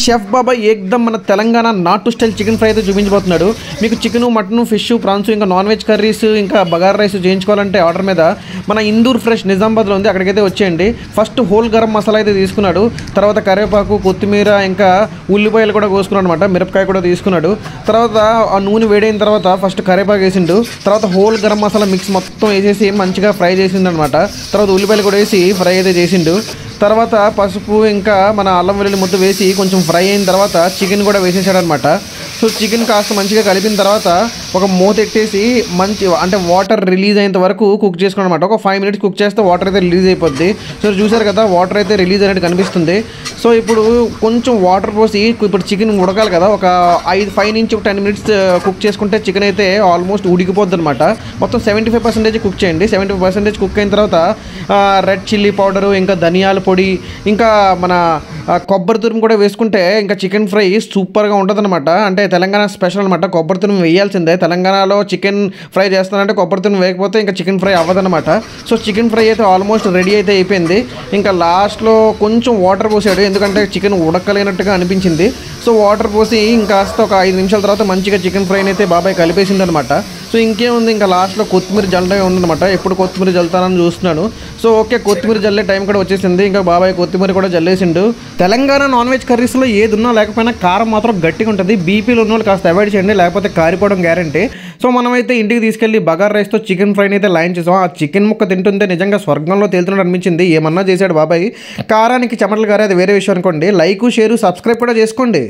Chef బాబా ఏకదమ్ మన తెలంగాణ నాటు style chicken fry అయితే చూపించబోతున్నాడు. మీకు చికెన్, మటన్, ఫిష్, ప్రాన్స్, ఇంకా నాన్ వెజ్ కర్రీస్, ఇంకా బగారా రైస్ చేయించుకోవాలంటే ఆర్డర్ మీద మన ఇందూర్ ఫ్రెష్ నిజామాబాద్లో ఉంది, అక్కడికైతే వచ్చేయండి. ఫస్ట్ హోల్ గరం మసాలా అయితే తీసుకున్నాడు, తర్వాత కరివేపాకు, కొత్తిమీర, ఇంకా ఉల్లిపాయలు కూడా కోసుకున్నాడు అనమాట. మిరపకాయ కూడా తీసుకున్నాడు. తర్వాత ఆ నూనె వేడైన తర్వాత ఫస్ట్ కరివేపాకు వేసిండు, తర్వాత హోల్ గరం మసాలా మిక్స్ మొత్తం వేసేసి మంచిగా ఫ్రై చేసిండు అనమాట. తర్వాత ఉల్లిపాయలు కూడా వేసి ఫ్రై అయితే చేసిండు. తర్వాత పసుపు, ఇంకా మన అల్లం వెల్లుల్లి ముద్ద వేసి కొంచెం ఫ్రై అయిన తర్వాత చికెన్ కూడా వేసేసాడు అనమాట. సో చికెన్ కాస్త మంచిగా కలిపిన తర్వాత ఒక మూత ఎట్టేసి అంటే వాటర్ రిలీజ్ అయ్యేంత వరకు కుక్ చేసుకోండి అనమాట. ఒక 5 minutes కుక్ చేస్తే వాటర్ అయితే రిలీజ్ అయిపోద్ది. సో చూసారు కదా, వాటర్ అయితే రిలీజ్ అయినట్టు కనిపిస్తుంది. సో ఇప్పుడు కొంచెం వాటర్ పోసి ఇప్పుడు చికెన్ ఉడకాలి కదా, ఒక 5 నుంచి 10 minutes కుక్ చేసుకుంటే చికెన్ అయితే ఆల్మోస్ట్ ఉడికిపోద్ది అనమాట. మొత్తం 75% కుక్ చేయండి. 75% కుక్ అయిన తర్వాత రెడ్ చిల్లీ పౌడరు, ఇంకా ధనియాల పొడి, ఇంకా మన కొబ్బరి తురుము కూడా వేసుకుంటే ఇంకా చికెన్ ఫ్రై సూపర్గా ఉంటుంది అనమాట. అంటే తెలంగాణ స్పెషల్ అనమాట. కొబ్బరి తురుము వేయాల్సిందే. తెలంగాణలో చికెన్ ఫ్రై చేస్తానంటే కొబ్బరి తురుము వేయకపోతే ఇంకా చికెన్ ఫ్రై అవ్వదనమాట. సో చికెన్ ఫ్రై అయితే ఆల్మోస్ట్ రెడీ అయితే అయిపోయింది. ఇంకా లాస్ట్లో కొంచెం వాటర్ పోసాడు, ఎందుకంటే చికెన్ ఉడకలేనట్టుగా అనిపించింది. సో వాటర్ పోసి ఇంకాస్త ఒక 5 నిమిషాల తర్వాత మంచిగా చికెన్ ఫ్రైని అయితే బాబాయ్ కలిపేసింది అనమాట. సో ఇంకేముంది, ఇంకా లాస్ట్లో కొత్తిమీర జల్లగా ఉందన్నమాట. ఎప్పుడు కొత్తిమీర జల్లుతానని చూస్తున్నాను. సో ఓకే, కొత్తిమీర జల్లే టైం కూడా వచ్చేసింది. ఇంకా బాబాయ్ కొత్తిమీర కూడా జల్లేసిండు. తెలంగాణ నాన్ వెజ్ కర్రీస్లో ఏది ఉన్నా లేకపోయినా కారం మాత్రం గట్టిగా ఉంటుంది. బీపీలు ఉన్న వాళ్ళు కాస్త అవాయిడ్ చేయండి, లేకపోతే కారిపోవడం గ్యారంటీ. సో మనమైతే ఇంటికి తీసుకెళ్ళి బగారా రైస్తో చికెన్ ఫ్రైని అయితే లైన్ చేసాం. ఆ చికెన్ ముక్క తింటుంటే నిజంగా స్వర్గంలో తేలుతున్నట్టు అనిపించింది. ఏమన్నా చేశాడు బాబాయ్. కారానికి చెమటలు గారే, అది వేరే విషయం అనుకోండి. లైక్, షేర్, సబ్స్క్రైబ్ కూడా చేసుకోండి.